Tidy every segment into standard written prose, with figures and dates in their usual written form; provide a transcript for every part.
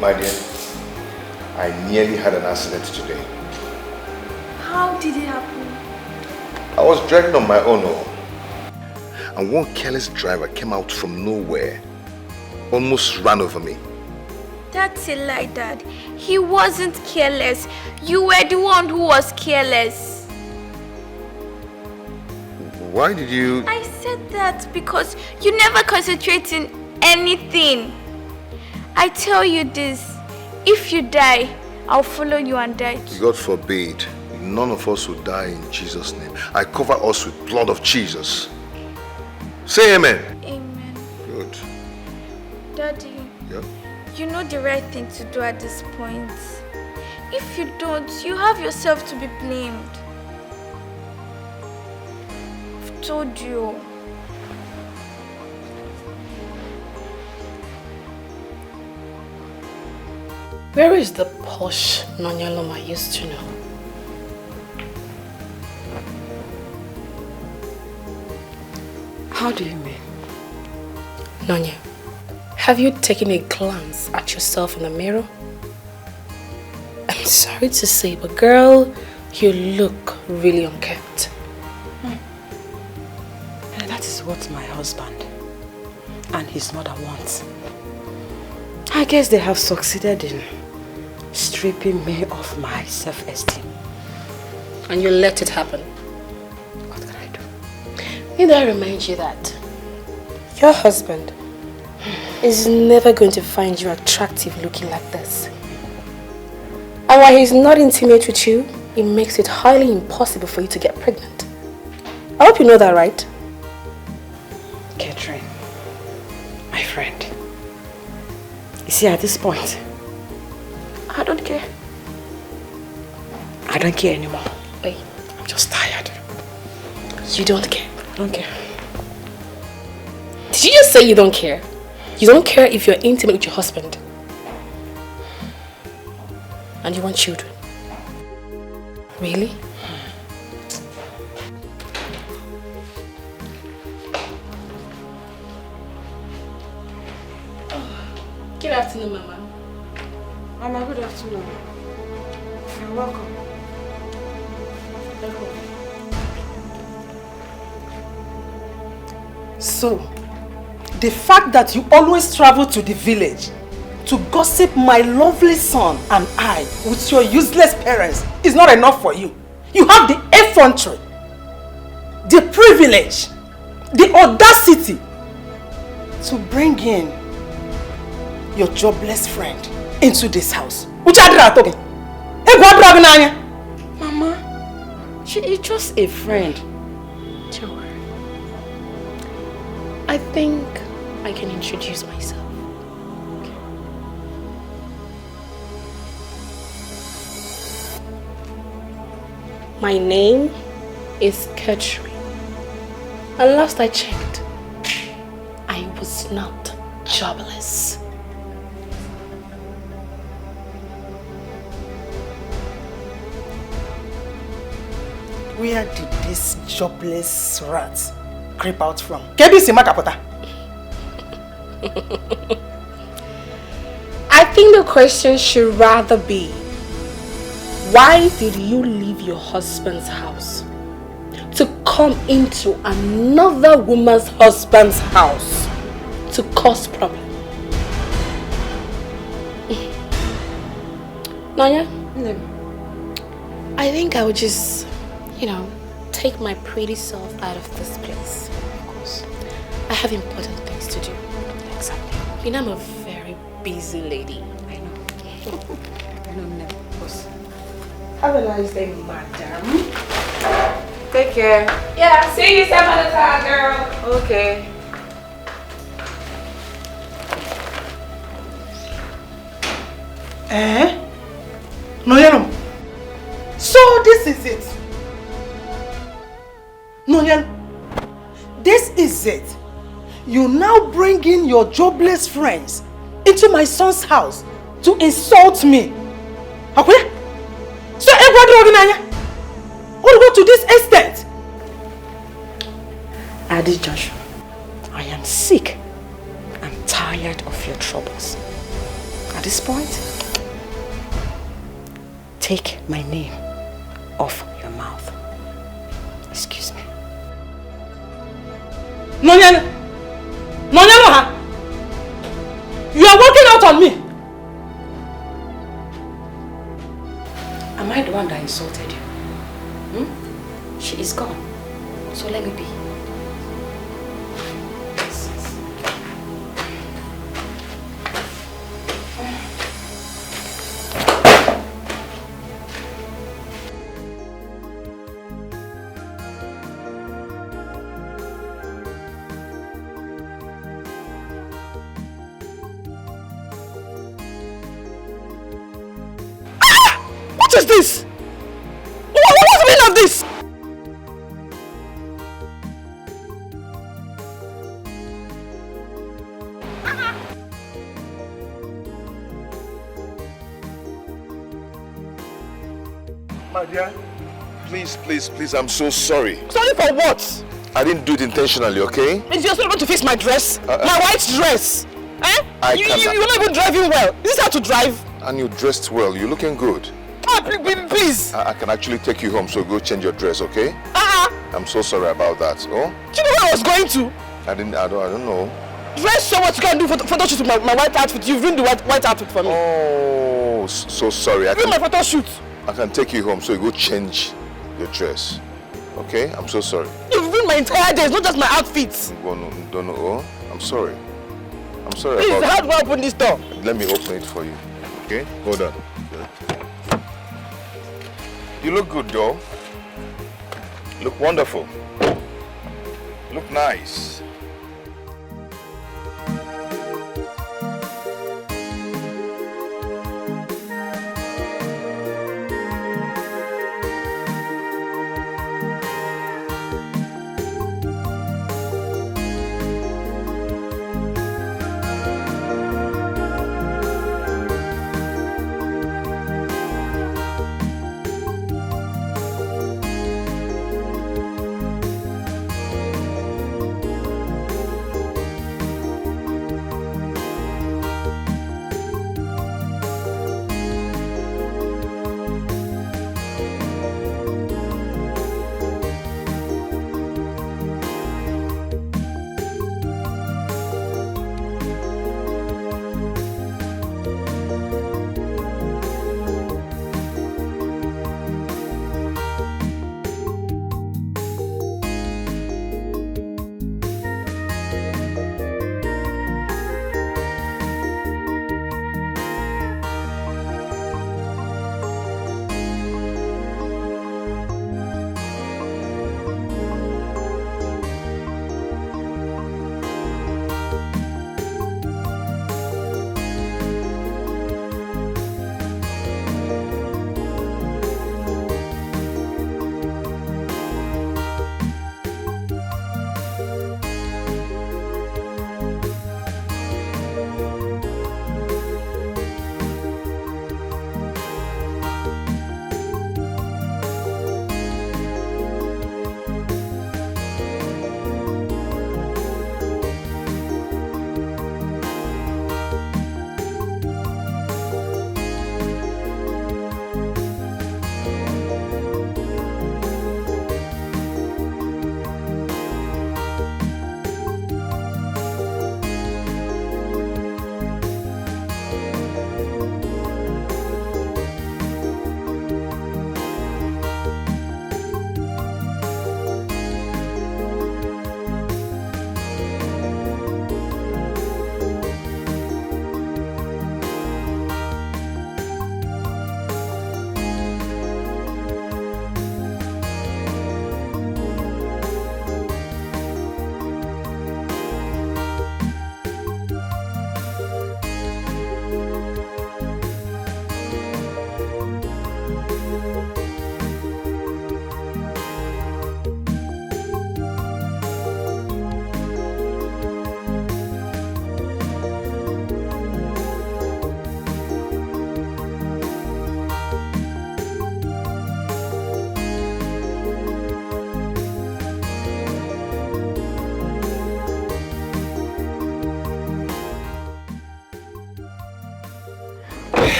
My dear, I nearly had an accident today. How did it happen? I was driving on my own, and one careless driver came out from nowhere, almost ran over me. That's a lie, Dad. He wasn't careless. You were the one who was careless. Why did you... I said that because you never concentrate in anything. I tell you this, if you die, I'll follow you and die too. God forbid. None of us will die in Jesus' name. I cover us with blood of Jesus. Say amen. Amen. Good. Daddy. Yeah? You know the right thing to do at this point. If you don't, you have yourself to be blamed. I've told you. Where is the posh Nonyaloma I used to know? How do you mean? Nonya, have you taken a glance at yourself in the mirror? I'm sorry to say, but girl, you look really unkempt. And that is what my husband and his mother want. I guess they have succeeded in stripping me of my self-esteem. And you let it happen. What can I do? Need I remind you that your husband is never going to find you attractive looking like this. And while he's not intimate with you, it makes it highly impossible for you to get pregnant. I hope you know that, right? Catherine, my friend. You see, at this point, I don't care. I don't care anymore. Wait. I'm just tired. You don't care? I don't care. Did you just say you don't care? You don't care if you're intimate with your husband. And you want children. Really? Good afternoon, Mama. Mama, good afternoon. You're welcome. So, the fact that you always travel to the village to gossip my lovely son and I with your useless parents is not enough for you. You have the effrontery, the privilege, the audacity to bring in your jobless friend into this house. Mama, she is just a friend. Don't worry. I think I can introduce myself. Okay. My name is Katrin. And last I checked, I was not jobless. Where did this jobless rat creep out from? I think the question should rather be, why did you leave your husband's house to come into another woman's husband's house to cause problem? Nanya? I think I would just, take my pretty self out of this place. Of course. I have important things to do. Exactly. I'm a very busy lady. I know. I know, of course. Have a nice day, madam. Take care. Yeah, see you some other time, girl. Okay. No, so this is it. No, this is it. You now bring in your jobless friends into my son's house to insult me. Okay? So everybody will go to this extent. Adi Joshua, I am sick. I'm tired of your troubles. I At this point, take my name off your mouth. Excuse me. Nonyalo! Nonyalo, huh? You are walking out on me! Am I the one that insulted you? She is gone. So let me be. What is this? What's the meaning of this? My dear, please, I'm so sorry. Sorry for what? I didn't do it intentionally, okay? Is you also going to fix my dress? My white dress? Eh? You're not even driving well. Is this how to drive? And you dressed well, you're looking good. Please. I can actually take you home, so go change your dress, okay? I'm so sorry about that. Oh? Do you know where I was going to? I don't know. Dress so much you can do photo shoot with my white outfit. You've ruined the white outfit for me. Oh, so sorry. Ruin my photo shoot. I can take you home, so you go change your dress. Okay? I'm so sorry. You've ruined my entire day, it's not just my outfits. Don't know. Oh? I'm sorry. Please, how do I open this door? Let me open it for you. Okay? Hold on. You look good, though. Look wonderful. Look nice.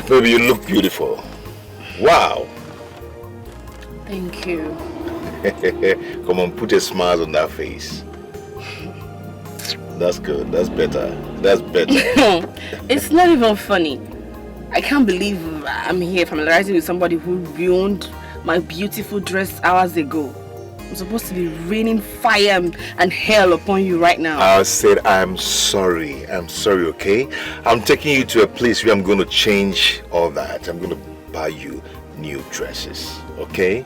Baby, you look beautiful. Wow. Thank you. Come on, put a smile on that face. That's good. That's better. That's better. It's not even funny. I can't believe I'm here familiarizing with somebody who ruined my beautiful dress hours ago. I'm supposed to be raining fire and hell upon you right now. I said I'm sorry. I'm sorry, okay? I'm taking you to a place where I'm going to change all that. I'm going to buy you new dresses, okay?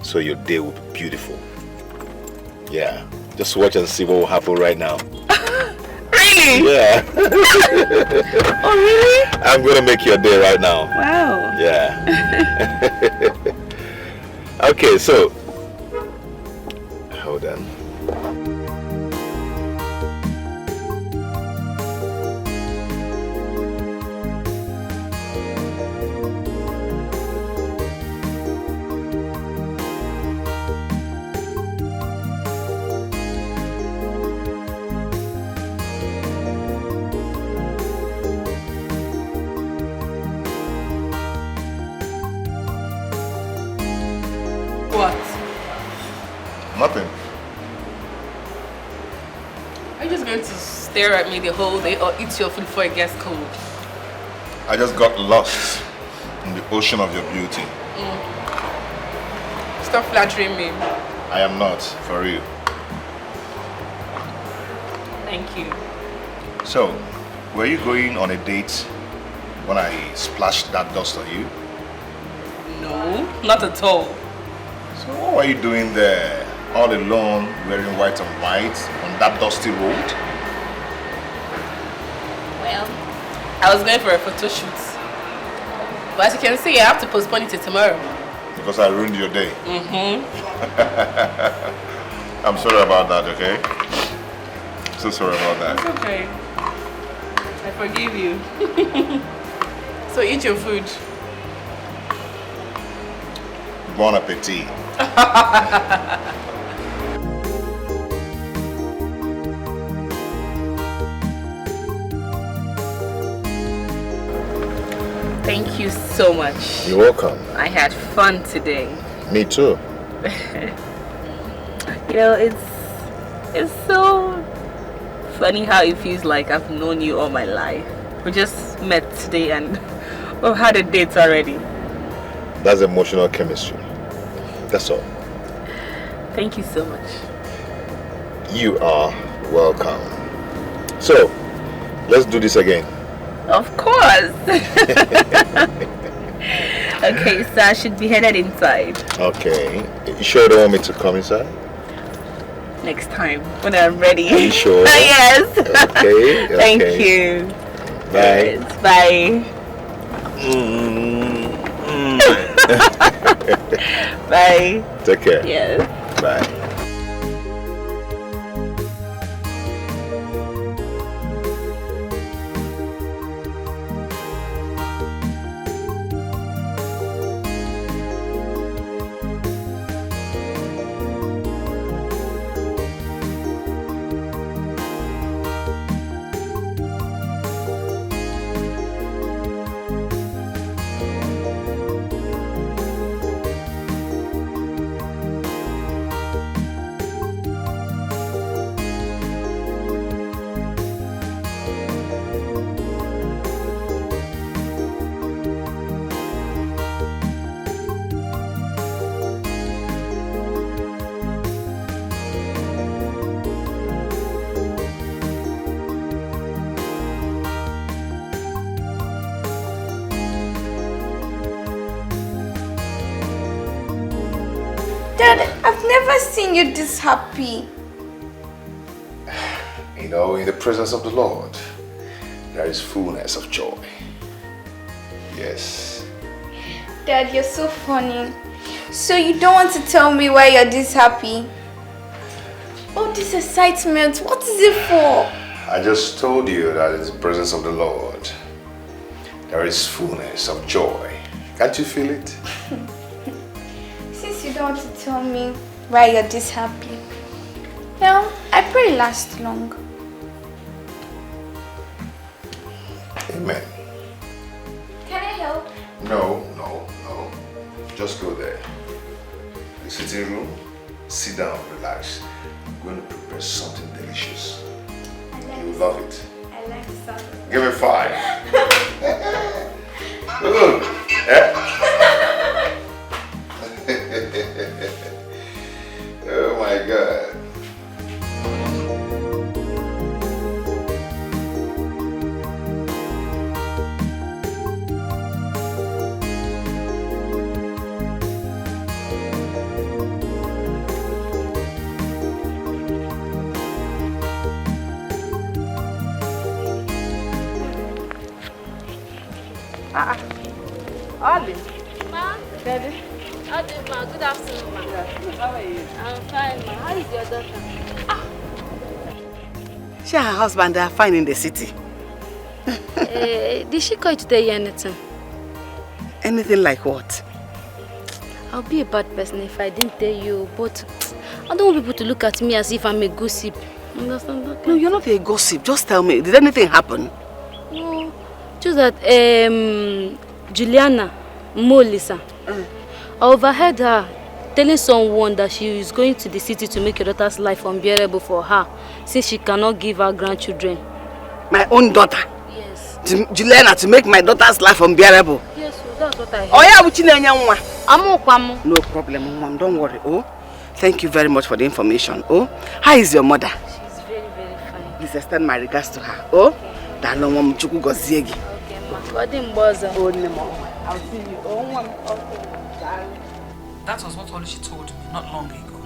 So your day will be beautiful. Yeah. Just watch and see what will happen right now. Really? Yeah. Oh, really? I'm going to make your day right now. Wow. Yeah. Okay, so hold on. What? Nothing. Are you just going to stare at me the whole day or eat your food before it gets cold? I just got lost in the ocean of your beauty. Stop flattering me. I am not, for real. Thank you. So, were you going on a date when I splashed that dust on you? No, not at all. So what were you doing there, all alone, wearing white and white, on that dusty road? Well, I was going for a photo shoot. But as you can see, I have to postpone it till tomorrow. Because I ruined your day. I'm sorry about that, okay? So sorry about that. It's okay. I forgive you. So eat your food. Bon appetit. Thank you so much. You're welcome. I had fun today. Me too. You know, it's so funny how it feels like I've known you all my life. We just met today and we've had a date already. That's emotional chemistry. That's all. Thank you so much. You are welcome. So, let's do this again. Of course. Okay, so I should be headed inside. Okay. You sure you don't want me to come inside? Next time, when I'm ready. Are you sure? Yes. Okay. Thank okay. you. Bye. Yes, bye. Bye. Take care. Yes. Bye. Dad, I've never seen you this happy. You know, in the presence of the Lord, there is fullness of joy. Yes. Dad, you're so funny. So you don't want to tell me why you're this happy? All this excitement, what is it for? I just told you that in the presence of the Lord, there is fullness of joy. Can't you feel it? Since you don't want to tell me why you're this happy, well, I pray it lasts long. Amen. Can I No. Just go there. The sitting room, sit down, relax. I'm going to prepare something delicious. You will love it. I like something. Give me 5. Good. Oh my God. Ollie. Ma? Daddy. Ma. Good afternoon, ma. How are you? I'm fine, ma. How is your daughter? She and her husband are fine in the city. Did she call you to tell you anything? Anything like what? I'll be a bad person if I didn't tell you, but I don't want people to look at me as if I'm a gossip. Understand that? No, you're not a gossip. Just tell me, did anything happen? No. Just that Juliana Molisa, I overheard her telling someone that she is going to the city to make your daughter's life unbearable for her, since she cannot give her grandchildren. My own daughter? Yes. Juliana, to make my daughter's life unbearable? Yes, so that's what I heard. Oh yeah, No problem, Mom. Don't worry. Oh, thank you very much for the information. Oh, how is your mother? She's very, very fine. Please extend my regards to her. Oh, okay, ma. I'll see you. That was what Oluchi told me not long ago.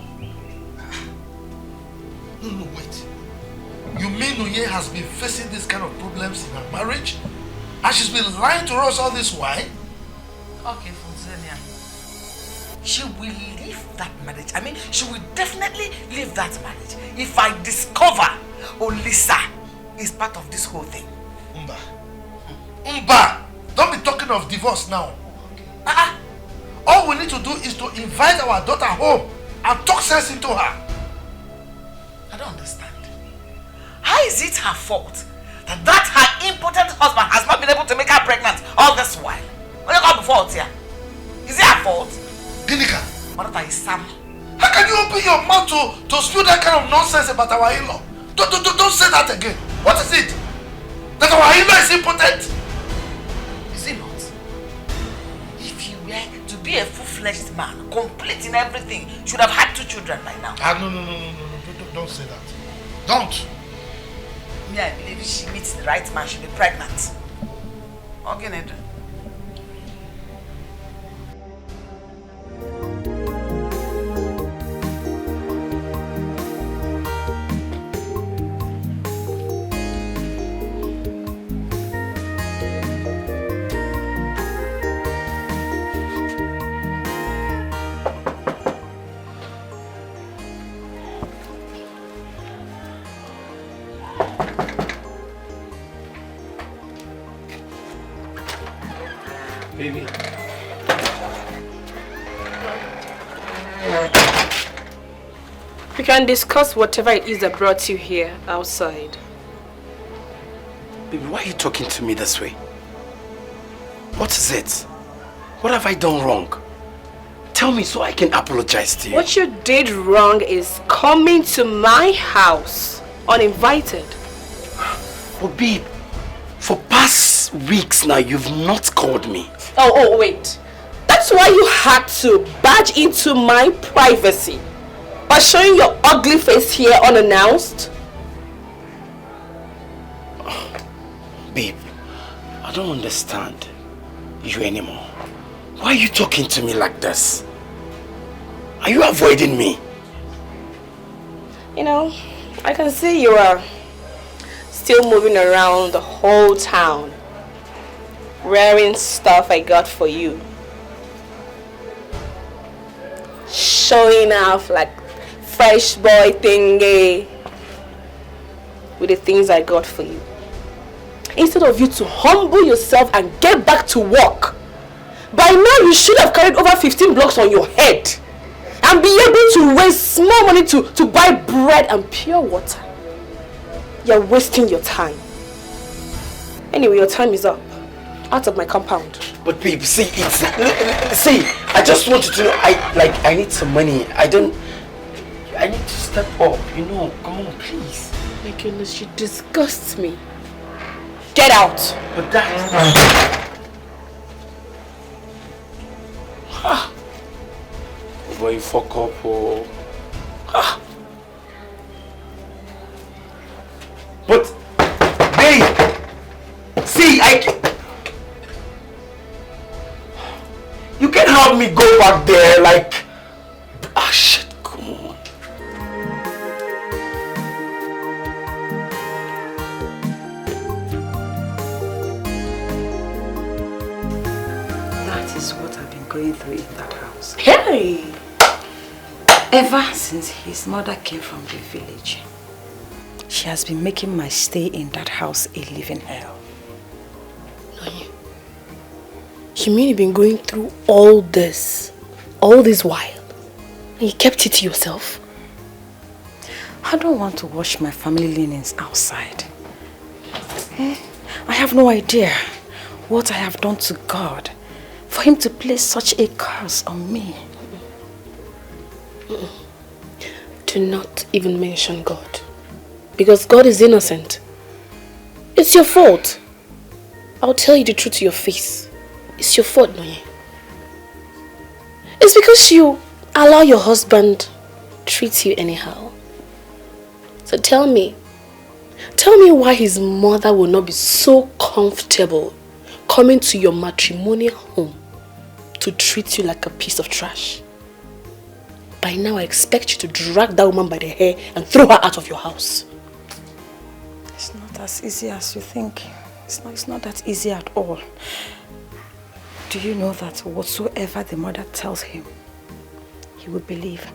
No, wait. You mean Oye has been facing this kind of problems in her marriage? And she's been lying to us all this while? Okay, Fonzenia. She will leave that marriage. I mean, she will definitely leave that marriage if I discover Olisa is part of this whole thing. Umba! Don't be talking of divorce now. Okay. All we need to do is to invite our daughter home and talk sense into her. I don't understand. How is it her fault that her impotent husband has not been able to make her pregnant all this while? What you got before here? Is it her fault? Ginika, What is Sam? how can you open your mouth to spew that kind of nonsense about our in-law? Don't say that again. What is it? That our in-law is impotent? Is it not? If you were to be a full-fledged man, complete in everything, you should have had 2 children by now. No. Don't say that. Don't. Me, I believe if she meets the right man, she'll be pregnant. Okay, Ned. Baby. We can discuss whatever it is that brought you here outside. Baby, why are you talking to me this way? What is it? What have I done wrong? Tell me so I can apologize to you. What you did wrong is coming to my house uninvited. Oh, babe, for past weeks now, you've not called me. Oh, wait. That's why you had to barge into my privacy by showing your ugly face here unannounced? Babe, I don't understand you anymore. Why are you talking to me like this? Are you avoiding me? You know, I can see you are still moving around the whole town wearing stuff I got for you, showing off like fresh boy thingy with the things I got for you, instead of you to humble yourself and get back to work. By now you should have carried over 15 blocks on your head and be able to raise small money to buy bread and pure water. You're wasting your time. Anyway, your time is up. Out of my compound. But babe, see, I just want you to know, I need some money. I need to step up, you know. Come on, please. My goodness, you disgust me. Get out! But that... Boy, you fuck up, oh. But, babe, see, you can help me go back there, like... Ah, shit, come on. That is what I've been going through in that house. Hey! Ever since his mother came from the village, she has been making my stay in that house a living hell. You mean you've been going through all this while? And you kept it to yourself? I don't want to wash my family linens outside. I have no idea what I have done to God for him to place such a curse on me. Do not even mention God. Because God is innocent. It's your fault. I'll tell you the truth to your face. It's your fault, Noye. It's because you allow your husband treat you anyhow. So tell me why his mother will not be so comfortable coming to your matrimonial home to treat you like a piece of trash. By now I expect you to drag that woman by the hair and throw her out of your house. It's not as easy as you think. It's not that easy at all. Do you know that whatsoever the mother tells him, he will believe?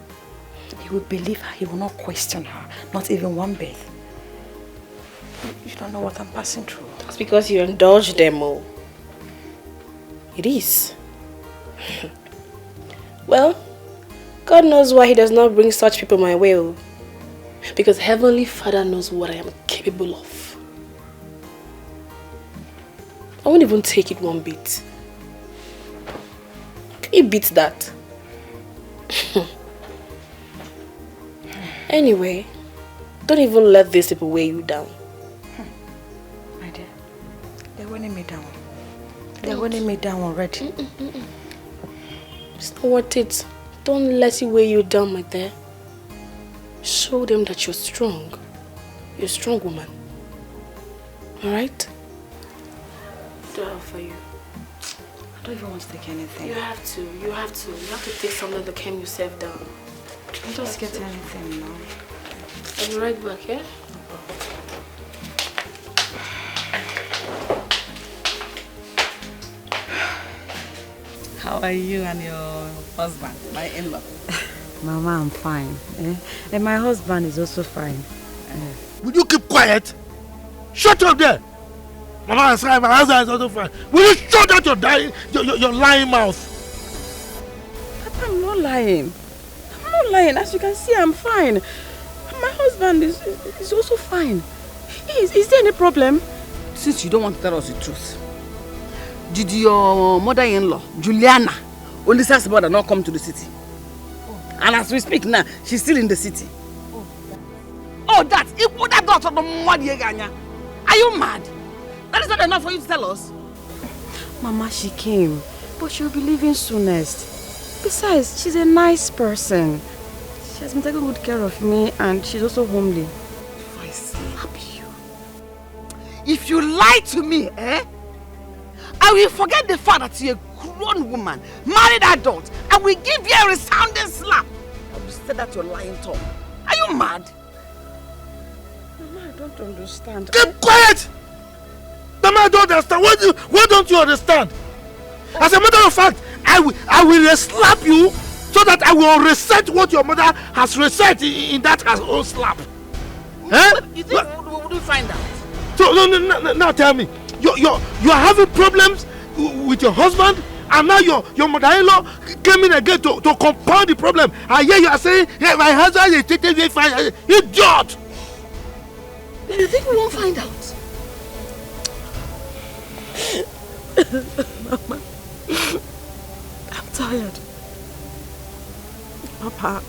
He will believe her, he will not question her, not even one bit. You don't know what I'm passing through. That's because you indulge them all. It is. Well, God knows why he does not bring such people my way. Because Heavenly Father knows what I am capable of. I won't even take it one bit. Can you beat that? Anyway, don't even let these people weigh you down. My dear, they're weighing me down. They're weighing me down already. It's not worth it. Don't let it weigh you down, my dear. Show them that you're strong. You're a strong woman. Alright? Do it for you. I don't even want to take anything. You have to. You have to take something that calm yourself down. Don't just get anything, you know. I'll be right back, yeah? How are you and your husband, my in-law? Mama, I'm fine. And my husband is also fine. Will you keep quiet? Shut up there! Mama is fine, my husband is also fine. Will you shut out your lying mouth? Papa, I'm not lying. I'm not lying. As you can see, I'm fine. My husband is also fine. Is there any problem? Since you don't want to tell us the truth, did your mother-in-law, Juliana, Olisa's mother, not come to the city? Oh. And as we speak now, she's still in the city. Oh, that daughter of the Mwadieganya. Are you mad? That is not enough for you to tell us. Mama, she came, but she'll be leaving soonest. Besides, she's a nice person. She has been taking good care of me, and she's also homely. If I slap you, if you lie to me, I will forget the fact that you're a grown woman, married adult, and will give you a resounding slap. I will say that you're lying tongue. Are you mad? Mama, I don't understand. Keep quiet! Mama, I don't understand. What don't you understand? As a matter of fact, I will slap you so that I will reset what your mother has reset in that her own slap. You think we find out? So now tell me, you're having problems with your husband, and now your mother-in-law came in again to compound the problem. And here you are saying, hey, my husband is treating me fine. Idiot! You think we won't find out? Mama, I'm tired. Papa,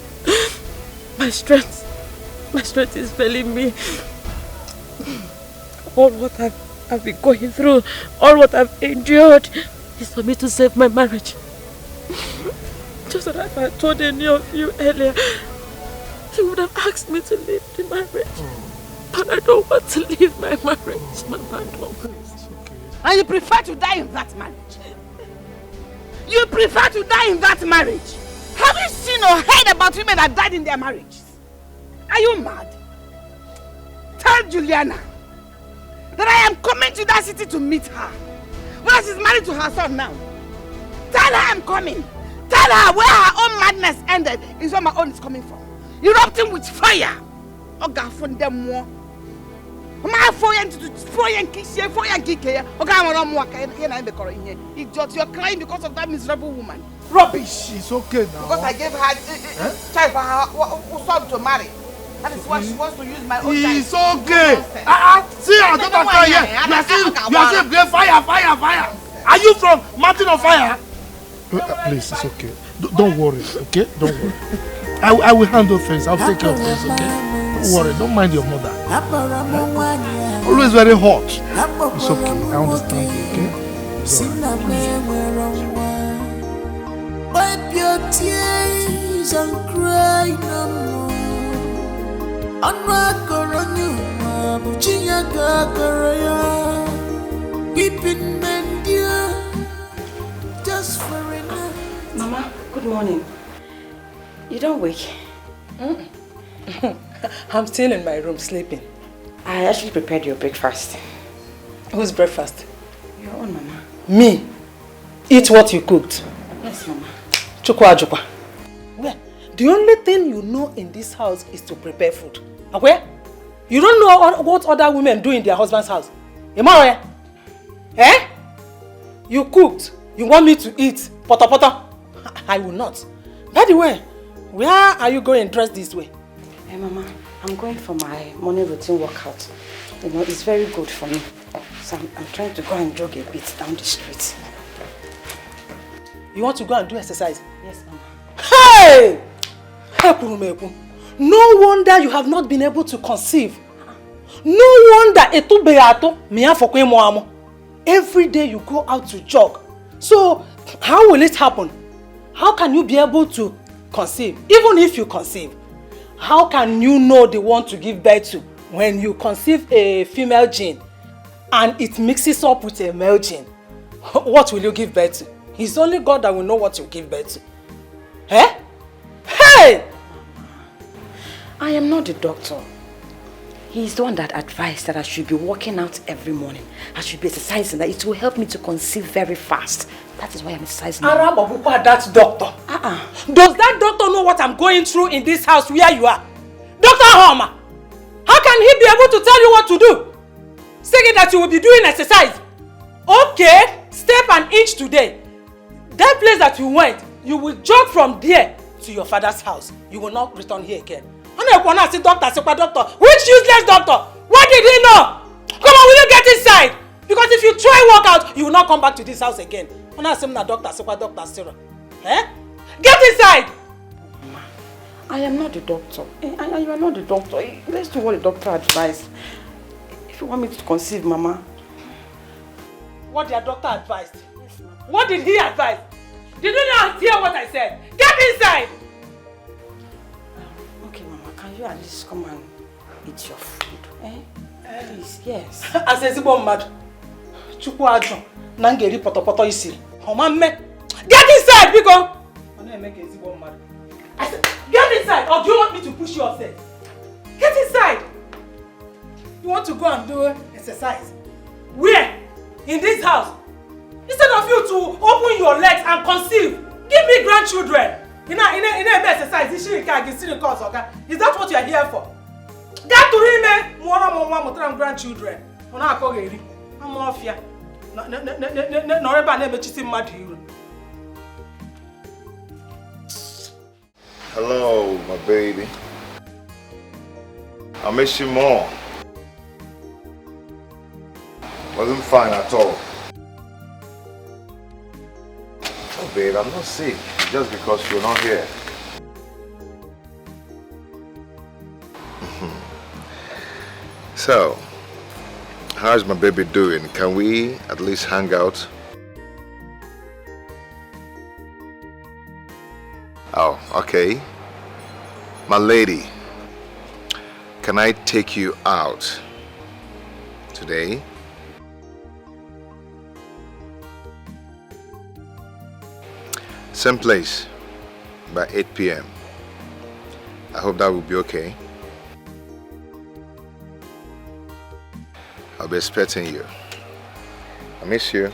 my strength is failing me. All what I've been going through, all what I've endured is for me to save my marriage. Just that if I told any of you earlier, you would have asked me to leave the marriage. But I don't want to leave my marriage, Mama. And you prefer to die in that marriage? You prefer to die in that marriage? Have you seen or heard about women that died in their marriages? Are you mad? Tell Juliana that I am coming to that city to meet her. Well, she's married to her son now. Tell her I'm coming. Tell her where her own madness ended is where my own is coming from. Erupting with fire. Oga from them more. My foreign kiss, foreign Dikeh. Idiot, you're crying because of that miserable woman. Rubbish. It's okay now. Because I gave her child for her son to marry. That is why she wants to use my own child. It's okay. See, I don't understand here. You are saying fire. Are you from Mountain of Fire? Please, it's okay. Don't worry, okay? Don't worry. I will handle things. I'll take care of things, okay? Don't worry. Don't mind your mother. Always very hot. It's okay. I understand you, okay? Wipe your tears and cry no more. Weeping men dear, just for enough. Mama, good morning. You don't wake? I'm still in my room sleeping. I actually prepared your breakfast. Whose breakfast? Your own, Mama. Me? Eat what you cooked? Yes, Mama. Chukwa. Well, the only thing you know in this house is to prepare food. Okay? You don't know what other women do in their husband's house. Am I right? Eh? You cooked. You want me to eat? Pota. I will not. By the way, where are you going dressed this way? Hey, Mama, I'm going for my morning routine workout. You know, it's very good for me. So I'm trying to go and jog a bit down the street. You want to go and do exercise? Yes, Mama. Hey! No wonder you have not been able to conceive. No wonder every day you go out to jog. So, how will it happen? How can you be able to conceive? Even if you conceive, how can you know the one to give birth to when you conceive a female gene and it mixes up with a male gene? What will you give birth to? It's only God that will know what you give birth to. Eh? Hey! I am not the doctor. He's the one that advised that I should be working out every morning. I should be exercising, that it will help me to conceive very fast. That is why I'm exercising. That doctor. Does that doctor know what I'm going through in this house where you are? Dr. Homer, how can he be able to tell you what to do? Saying that you will be doing exercise. Okay, step an inch today. That place that you went, you will jog from there to your father's house. You will not return here again. Doctor. Which useless doctor? What did he know? Come on, will you get inside? Because if you try work out, you will not come back to this house again. Doctor. Eh? Get inside! Mama, I am not the doctor. You are not the doctor. Let's do what the doctor advised. If you want me to conceive, Mama. What your doctor advised? Yes, Mama. What did he advise? Did you not hear what I said? Get inside! Okay, Mama, can you at least come and eat your food? Eh? Please, yes. As a zibo mad. Chukwu ajo. Nangeri poto isi. Get inside, Biko! I said, get inside, or do you want me to push you upstairs? Get inside! You want to go and do exercise? Where? In this house? Instead of you to open your legs and conceive, give me grandchildren. In a exercise, is that what you are here for? Get to him, grandchildren. I'm off here. Hello, my baby. I miss you more. Wasn't fine at all. babe. I'm not sick just because you're not here. So, how's my baby doing? Can we at least hang out? Oh, okay. My lady, can I take you out today? Same place by 8 p.m. I hope that will be okay. I'll be expecting you. I miss you.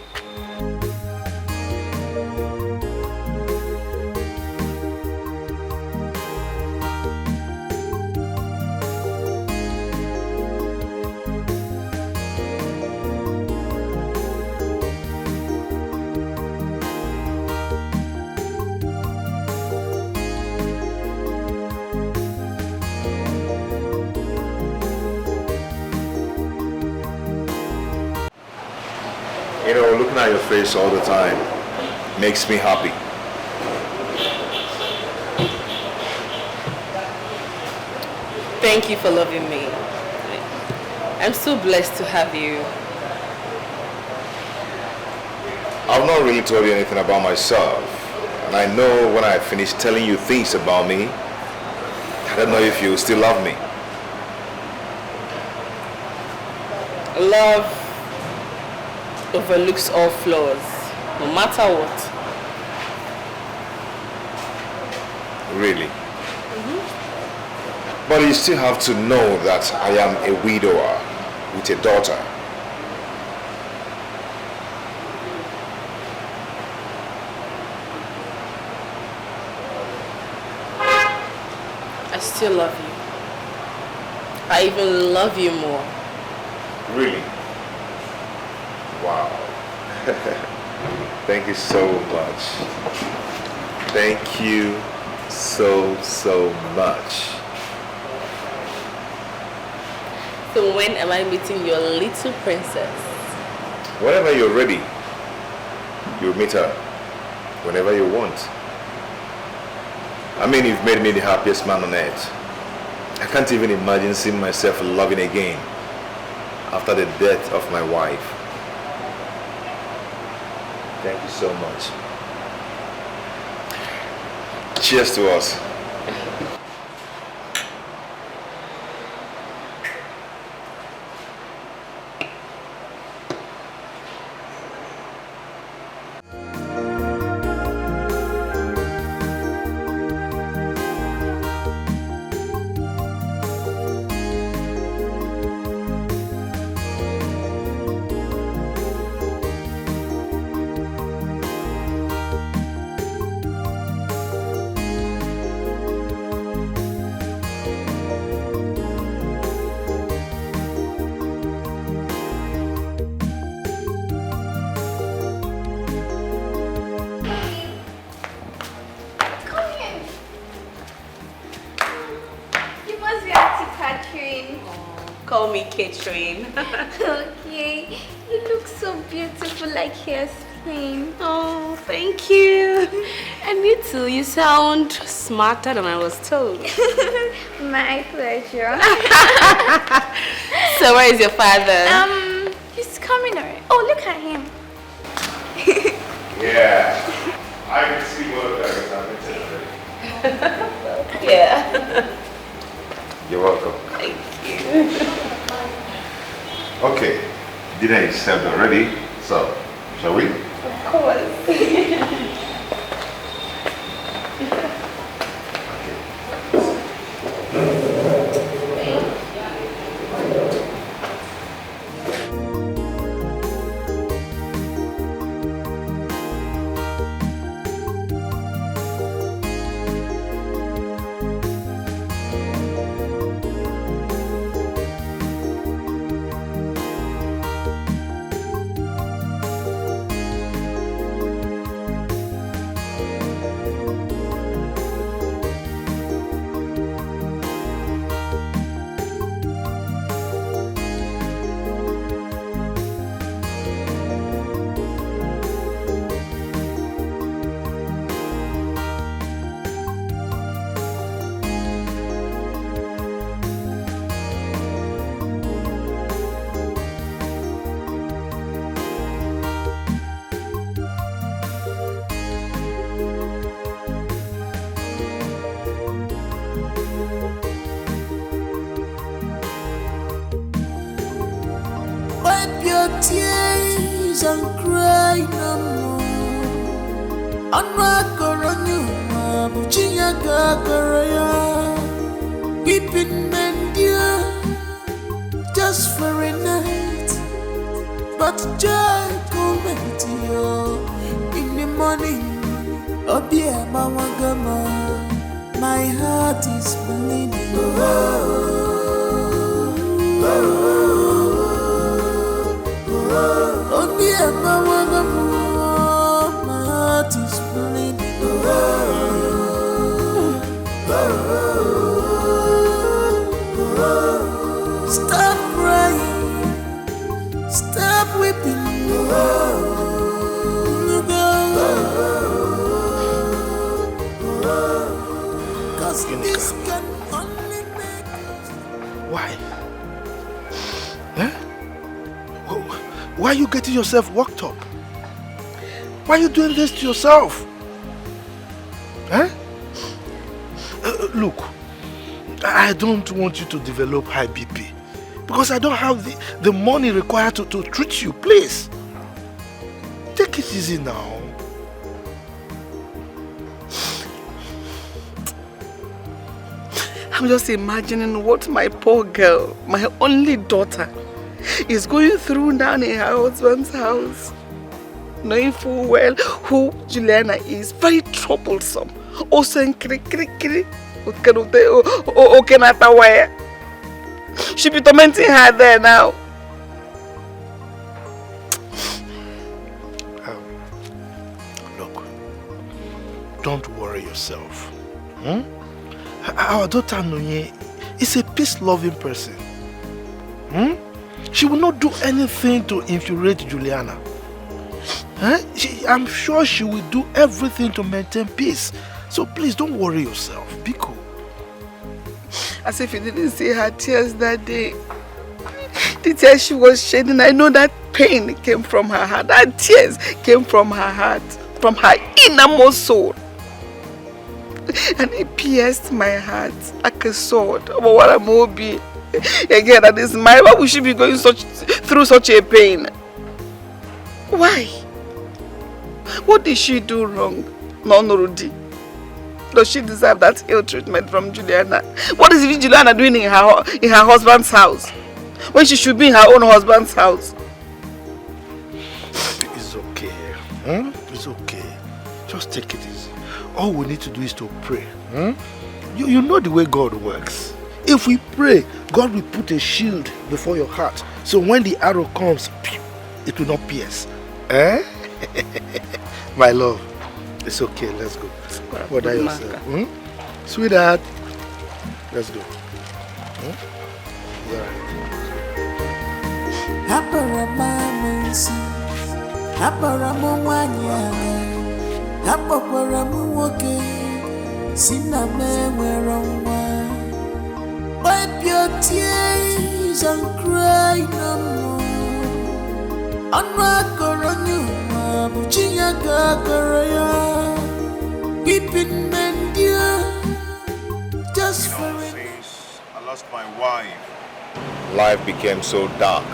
You know, looking at your face all the time makes me happy. Thank you for loving me. I'm so blessed to have you. I've not really told you anything about myself. And I know when I finish telling you things about me, I don't know if you still love me. Love overlooks all flaws, no matter what. Really? But you still have to know that I am a widower with a daughter. I still love you. I even love you more. Really? Wow. Thank you so much. Thank you so much. So when am I meeting your little princess? Whenever you're ready, you'll meet her. Whenever you want. I mean, you've made me the happiest man on earth. I can't even imagine seeing myself loving again after the death of my wife. Thank you so much. Cheers to us. Call me Catherine. Okay, you look so beautiful like Yasmin. Oh, thank you. And you too, you sound smarter than I was told. My pleasure. So where is your father? He's coming already. Oh, look at him. Yeah, I can see what that is happening. Yeah. You're welcome. Thank you. Okay, dinner is served already, so shall we? Of course. days and cry no more. I'm not gonna you, Buchiya Gagaraya. Weeping men dear, just for a night. But joy coming to you in the morning. Oh dear, Mama Gama, my heart is bleeding. Oh dear, Mama Gama, my heart is bleeding. Stop crying, stop weeping. This can only make us. Why? Huh? Why are you getting yourself worked up? Why are you doing this to yourself? Huh? Look, I don't want you to develop high BP because I don't have the money required to treat you. Please, take it easy now. I'm just imagining what my poor girl, my only daughter, is going through down in her husband's house. Knowing full well who Juliana is, very troublesome. Also in kiri. She'll be tormenting her there now. Look, don't worry yourself. Our daughter Nonye is a peace-loving person. She will not do anything to infuriate Juliana. I'm sure she will do everything to maintain peace. So please don't worry yourself. Be cool. As if you didn't see her tears that day. The tears she was shedding, I know that pain came from her heart. That tears came from her heart, from her innermost soul. And it pierced my heart like a sword. But what am I again at this mind? Why would she be going through such a pain? Why? What did she do wrong? Nonorudi. Does she deserve that ill treatment from Juliana? What is Juliana doing in her husband's house when she should be in her own husband's house? It's okay. It's okay. Just take it easy. All we need to do is to pray. You know the way God works. If we pray, God will put a shield before your heart. So when the arrow comes, it will not pierce. My love, it's okay. Let's go. What are yourself? Sweetheart, let's go. Wipe your tears and cry no more. I'm not gonna you, Buchiya Gagaraya. Weeping men dear, just for it. I lost my wife. Life became so dark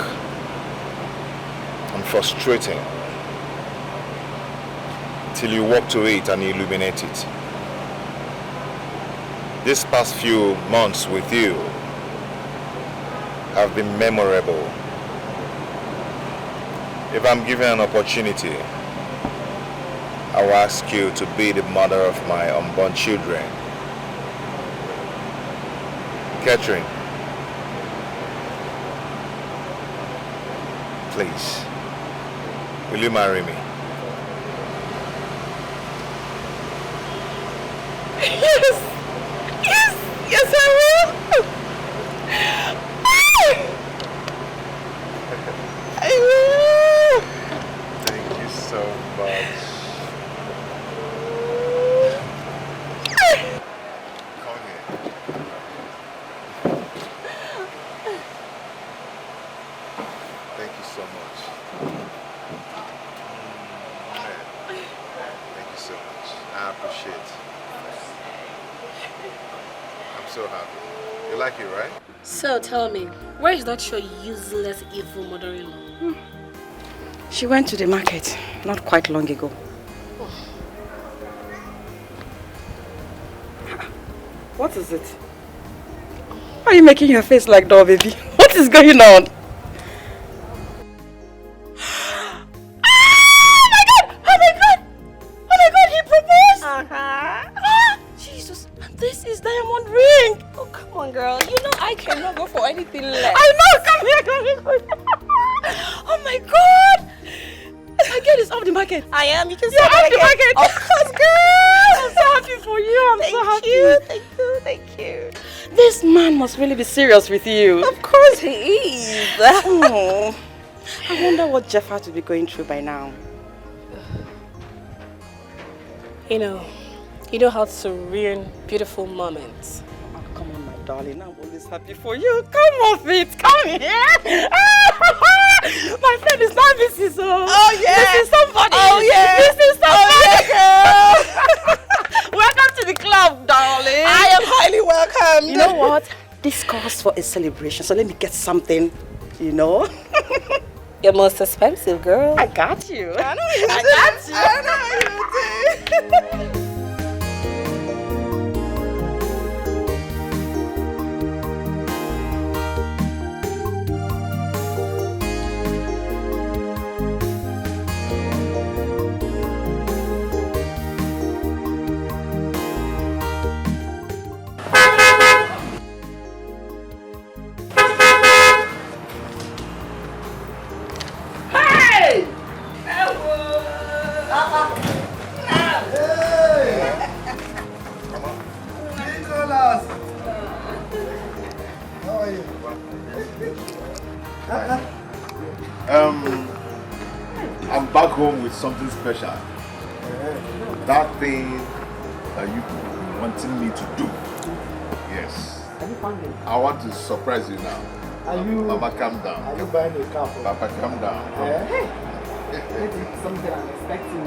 and frustrating till you walk to it and illuminate it. This past few months with you have been memorable. If I'm given an opportunity, I will ask you to be the mother of my unborn children. Catherine, please, will you marry me? Yes, I will. I will. Thank you so much. Come here. Thank you so much. Thank you so much. I appreciate it. I'm so happy. You like it, right? So tell me, where is that your useless evil mother-in-law? She went to the market not quite long ago. What is it? Why are you making your face like that, baby? What is going on? Jesus, this is diamond ring. Oh, come on, girl. You know I cannot go for anything less. I know, come here. Oh my God. My girl is off the market. I am. You can You're off the market. Of course, girl. I'm so happy for you. I'm so happy. Thank you. This man must really be serious with you. Of course he is. Oh, I wonder what Jeff had to be going through by now. You know how to ruin beautiful moments. Oh, come on, my darling. I'm always happy for you. Come off it. Come here. My friend is not Mrs. Oh, yeah. This is somebody. Oh, yeah. This is somebody. girl. Welcome to the club, darling. I am highly welcome. You know what? This calls for a celebration, so let me get something, you know. You're most expensive, girl. I got you. I know you I got you. I'm back home with something special. That thing that you wanting me to do. Yes. I want to surprise you now. Mama, calm down. Are you buying a car for Papa, calm down. It's something I'm expecting.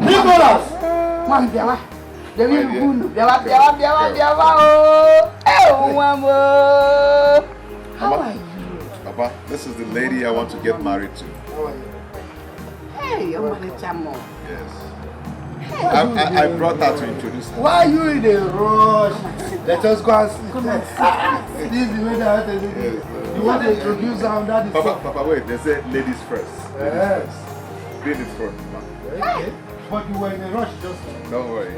Nicholas! Man, Biawa. How are you? Papa, this is the lady I want to get married to. How are you? Hey, you're my chamo. Yes. I brought her to introduce her. Why are you in a rush? Let us go and see. This is the way that you want to introduce her on that. Papa, wait, they said ladies first. Yes. Be in the front, man. Okay. But you were in a rush just now. Don't worry.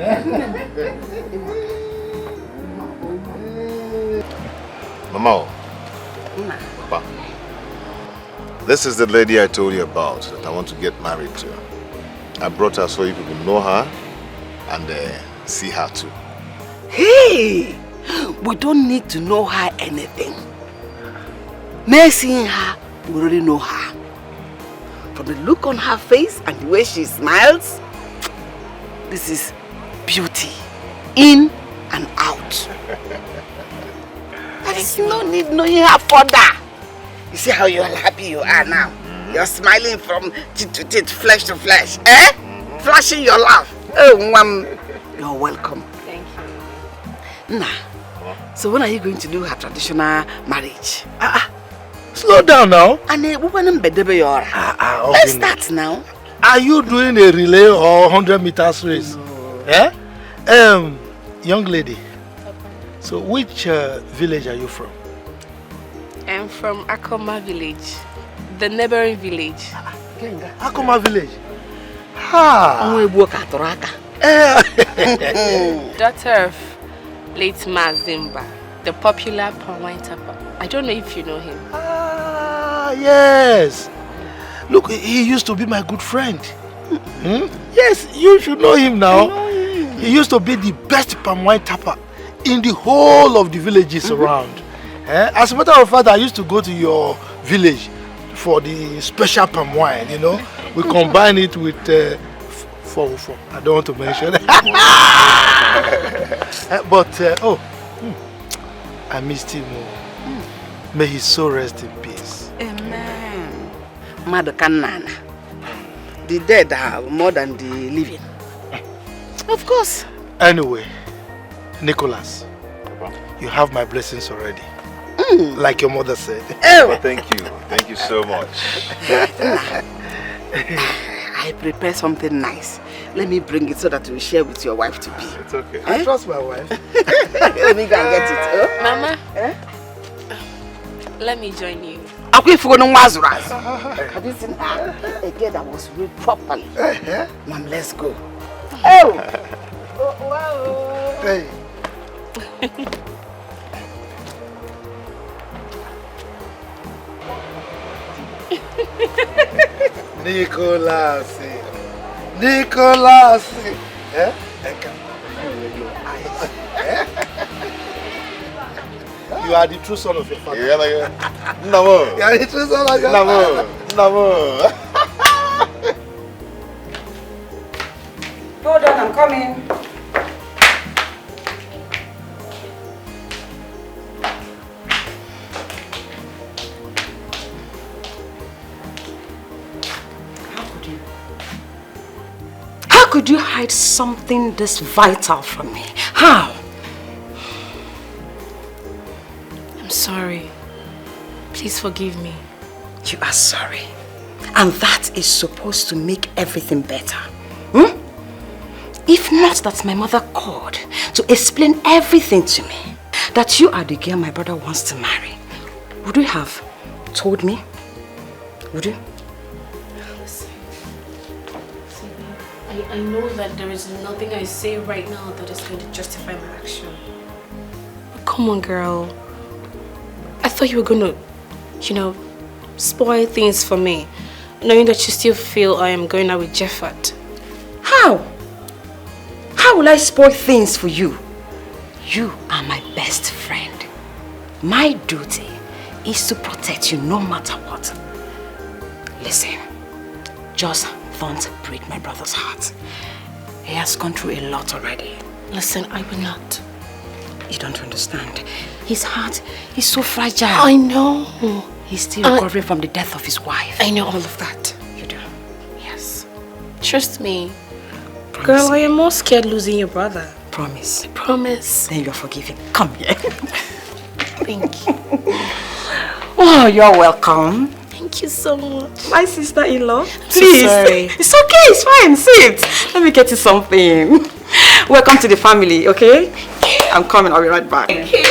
Mama. Papa. This is the lady I told you about that I want to get married to. I brought her so you people know her and see her too. Hey! We don't need to know her anything. Mere seeing her, we already know her. From the look on her face and the way she smiles, this is beauty. In and out. There is no need knowing her further. You see how you're happy you are now? You're smiling from teeth to teeth, flesh to flesh. Eh? Flashing your laugh. Oh, you're welcome. Thank you. Nah. So when are you going to do her traditional marriage? Slow down now. And Okay. let's start now. Are you doing a relay or 100 meters race? No. Yeah? Young lady. So which village are you from? I'm from Akoma village, the neighboring village. Akoma village. Daughter of late Mazimba, the popular palm wine tapper. I don't know if you know him. Yes. Look, he used to be my good friend. Yes, you should know him now. He used to be the best palm wine tapper in the whole of the villages around. As a matter of fact, I used to go to your village for the special palm wine, you know. We combine it with 404. I don't want to mention it. But, I missed him. May his soul rest in peace. Amen. Madakanana. The dead are more than the living. Of course. Anyway, Nicholas, You have my blessings already. Like your mother said. Oh, thank you. Thank you so much. I prepare something nice. Let me bring it so that you share with your wife to be. It's okay. I trust my wife. Let me go and get it. Mama, let me join you. Have you seen her? A girl that was read properly. Mom, let's go. Oh! Wow! Hey. Nicolas. Eh? You are the true son of your father. No. You are the true son of your father. No. Hold on, I'm coming. How could you hide something this vital from me? How? I'm sorry. Please forgive me. You are sorry. And that is supposed to make everything better. If not that my mother called to explain everything to me, that you are the girl my brother wants to marry, would you have told me? Would you? I know that there is nothing I say right now that is going to justify my action. But come on, girl. I thought you were going to, spoil things for me, knowing that you still feel I am going out with Jeffat. How? How will I spoil things for you? You are my best friend. My duty is to protect you no matter what. Listen, just don't break my brother's heart. He has gone through a lot already. Listen, I will not. You don't understand. His heart is so fragile. I know. He's still recovering from the death of his wife. I know all of that. You do? Yes. Trust me. Promise Girl, me. I am more scared losing your brother. Promise. I promise. Then you're forgiven. Come here. Thank you. Oh, you're welcome. Thank you so much. My sister-in-law. Please. So sorry. It's okay, it's fine. Sit. Let me get you something. Welcome to the family, okay? I'm coming, I'll be right back. Thank you.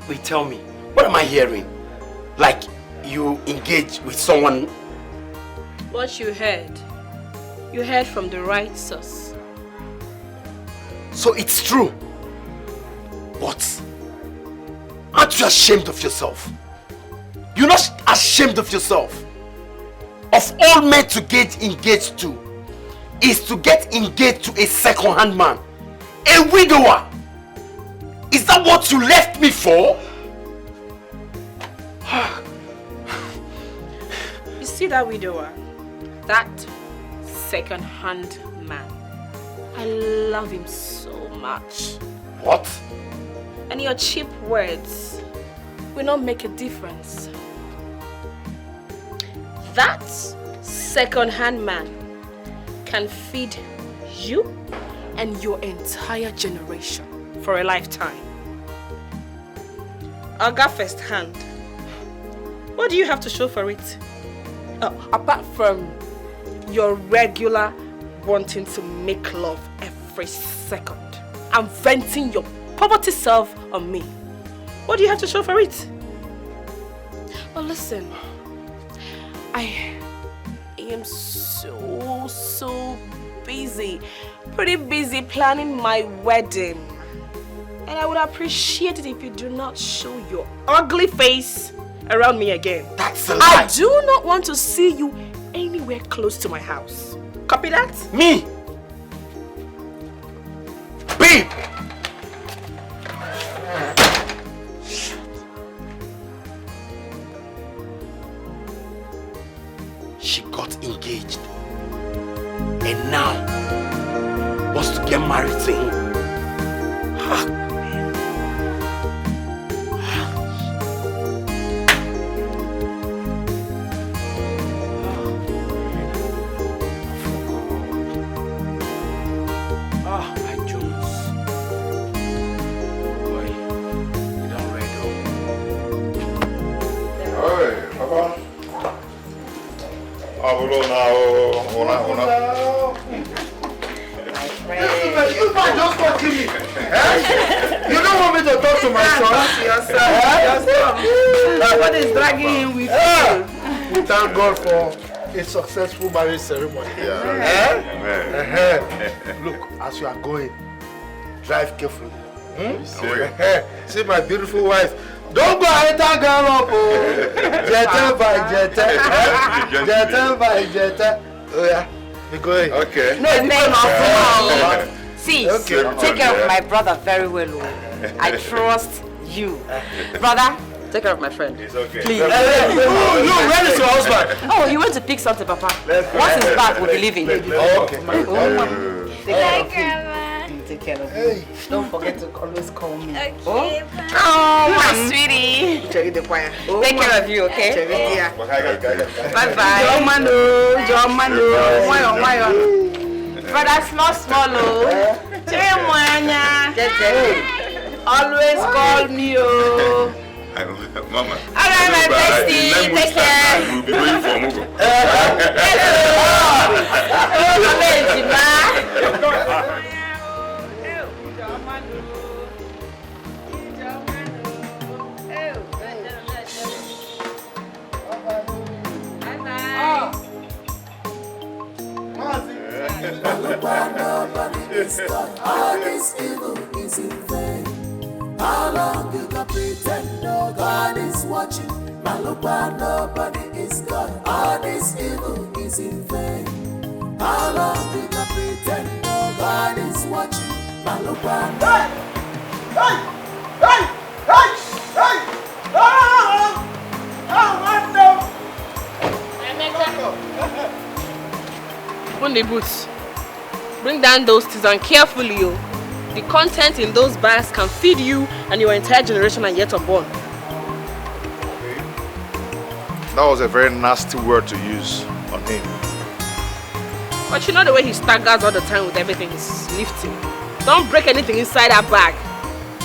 Wait, tell me, what am I hearing? Like you engage with someone? What you heard from the right source. So it's true. What? Aren't you ashamed of yourself? You're not ashamed of yourself? Of all men to get engaged to, is to get engaged to a second-hand man. A widower. Is that what you left me for? You see that widower? That second-hand man. I love him so much. What? And your cheap words will not make a difference. That second-hand man can feed you and your entire generation for a lifetime. I'll go first hand. What do you have to show for it? Apart from your regular wanting to make love every second and venting your poverty self on me. What do you have to show for it? Well, listen, I am so busy, pretty busy planning my wedding. And I would appreciate it if you do not show your ugly face around me again. That's a lie. I do not want to see you anywhere close to my house. Copy that? Me? Babe! She got engaged. And now wants to get married to him. You might just talk to me. You don't want me to talk to my son? Your son. What is dragging him with you? We thank God for a successful marriage ceremony. Look, as you are going, drive carefully. See my beautiful wife. Don't go enter girl up. Jetta by jetta. Jetta by jetta. Oh yeah. We're going. Okay. No, see, take care of my brother very well. I trust you. Brother, take care of my friend. It's okay. Please. Where is your husband? Oh, he went to pick something, Papa. Once he's back, we'll be leaving. Oh, okay. Bye, Grandma. Take care of me. Don't forget to always call me. Okay. Oh, my sweetie. Take care of you, okay? Bye-bye. Jomano. Brother, small. Always call me, Mama. Alright, my bestie. Take care. We'll be going for Mugo. All this evil is in vain. How long you can pretend no God is watching? Malupa, nobody is God. All this evil is in vain. How long you can pretend no God is watching? Malupa, hey! Open the boots. Bring down those teas and carefully, yo. The content in those bags can feed you and your entire generation and yet unborn. That was a very nasty word to use on him. But you know the way he staggers all the time with everything he's lifting. Don't break anything inside that bag.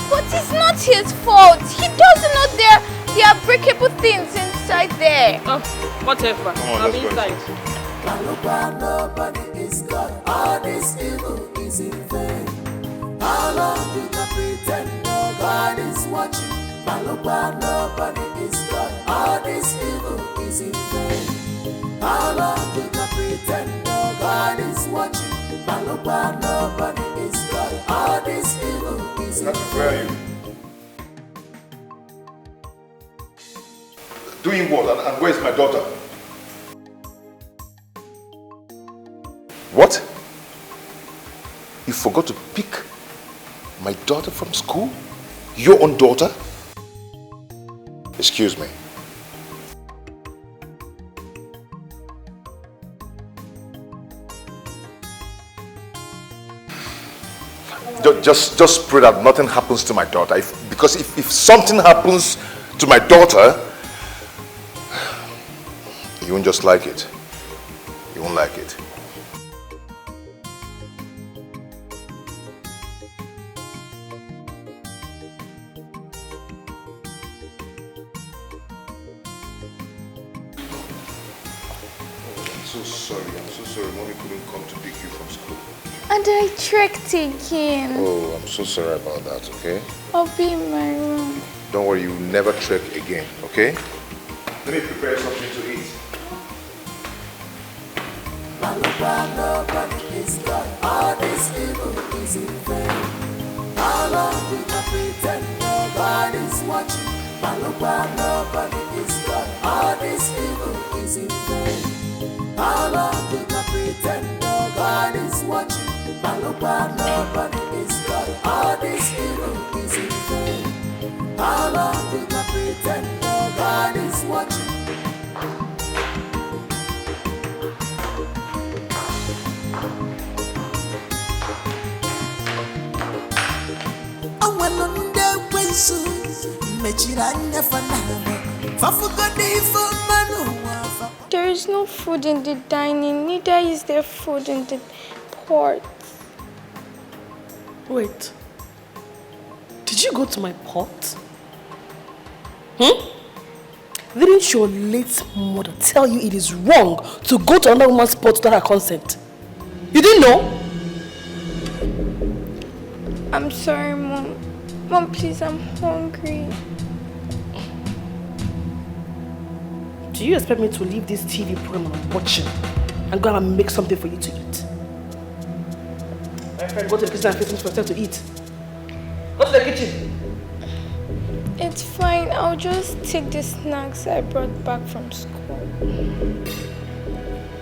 But it's not his fault. He doesn't know there are breakable things inside there. Oh, whatever. I'm inside. Nobody is God. All this evil is in vain. How long you can pretend no God is watching? Nobody is God. All this evil is in vain. How long you can pretend no God is watching? Nobody is God. All this evil is in vain. Doing what? And where's my daughter? What? You forgot to pick my daughter from school? Your own daughter? Excuse me. Just pray that nothing happens to my daughter. Because if something happens to my daughter, you won't just like it. You won't like it. I'm so sorry. Mommy couldn't come to pick you from school. And I tricked again. Oh, I'm so sorry about that, okay? I'll be in my room. Don't worry, you will never trek again, okay? Let me prepare something to eat. Nobody is God. All this evil is in vain. How long we can pretend no God is watching? Nobody is God. All this evil is in vain. How long we can pretend no God is watching? Nobody is God. All this evil is in vain. How long we can pretend no God is watching? There is no food in the dining, neither is there food in the pot. Wait. Did you go to my pot? Didn't your late mother tell you it is wrong to go to another woman's spot without her consent? You didn't know? I'm sorry, Mom. Mom, please, I'm hungry. Do you expect me to leave this TV program I'm watching and go and make something for you to eat? My friend, go to the kitchen and fix things for yourself to eat. Go to the kitchen. It's fine. I'll just take the snacks I brought back from school.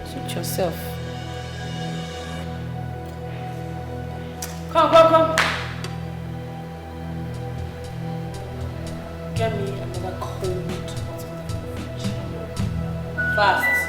Suit yourself. Come. Get me another cold water. Fast.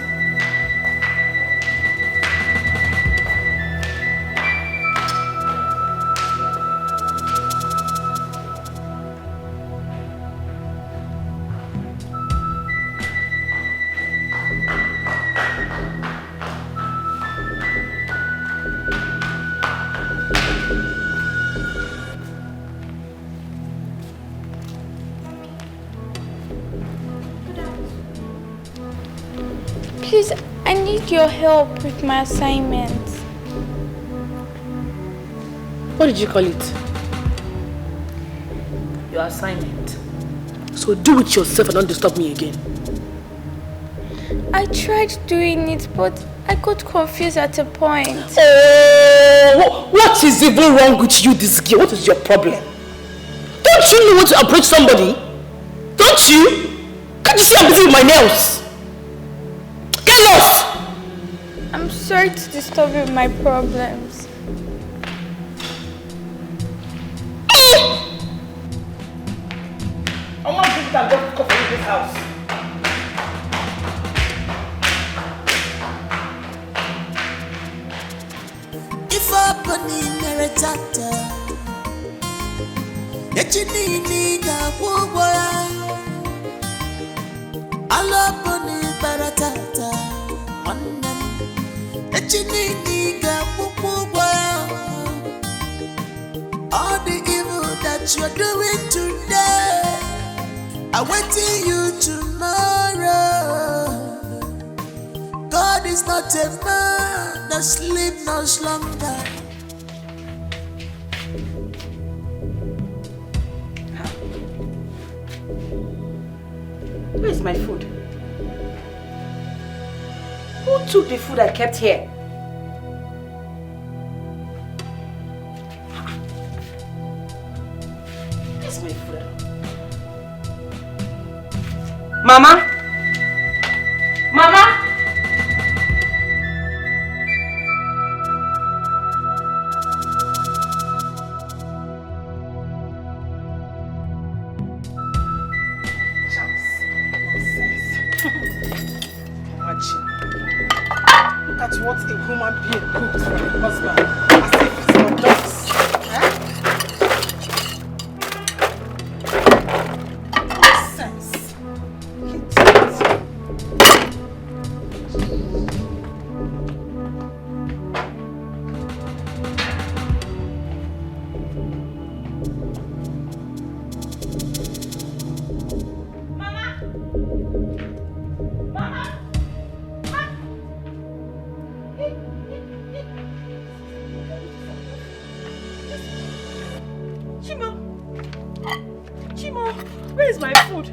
Please, I need your help with my assignments. What did you call it? Your assignment. So do it yourself and don't disturb me again. I tried doing it, but I got confused at a point. Oh, what is even wrong with you, this girl? What is your problem? Don't you know when to approach somebody? Don't you? Can't you see I'm busy with my nails? Get lost! I'm sorry to disturb you with my problems. I want to drink it and go for this house. If opening meretata, echinini ga wubora. Aloponi baratata, manam. Echinini ga wubora. All the evil that you're doing today, I'm waiting you tomorrow. God is not a man that sleep no slumber. Where is my food? Who took the food I kept here? Where's my food? Mama? Mama? Look at what a human being cooked for a husband, as if it's for dogs. Nonsense. Chimo, where is my food?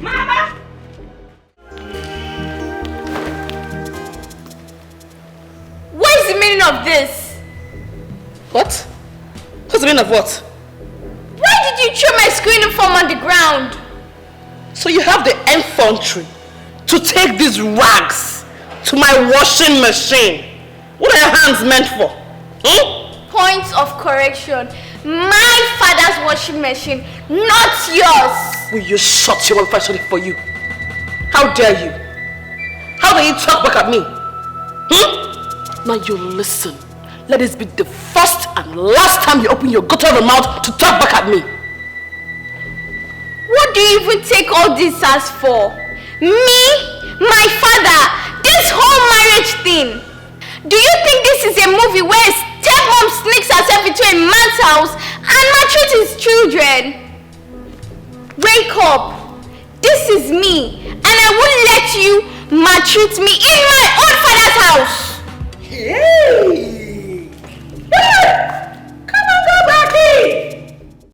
Mama! What is the meaning of this? What? What's the meaning of what? Why did you throw my school uniform on the ground? So you have the infantry to take these rags to my washing machine. What are your hands meant for? Point of correction. My father's washing machine, not yours. Will you shut your mouth if I shut it for you? How dare you? How dare you talk back at me? Now you listen. Let this be the first and last time you open your gutter of a mouth to talk back at me. What do you even take all this as for? Me? My father? This whole marriage thing? Do you think this is a movie where a stepmom sneaks herself into a man's house and maltreats his children? Wake up! This is me, and I won't let you maltreat me in my own father's house! Hey!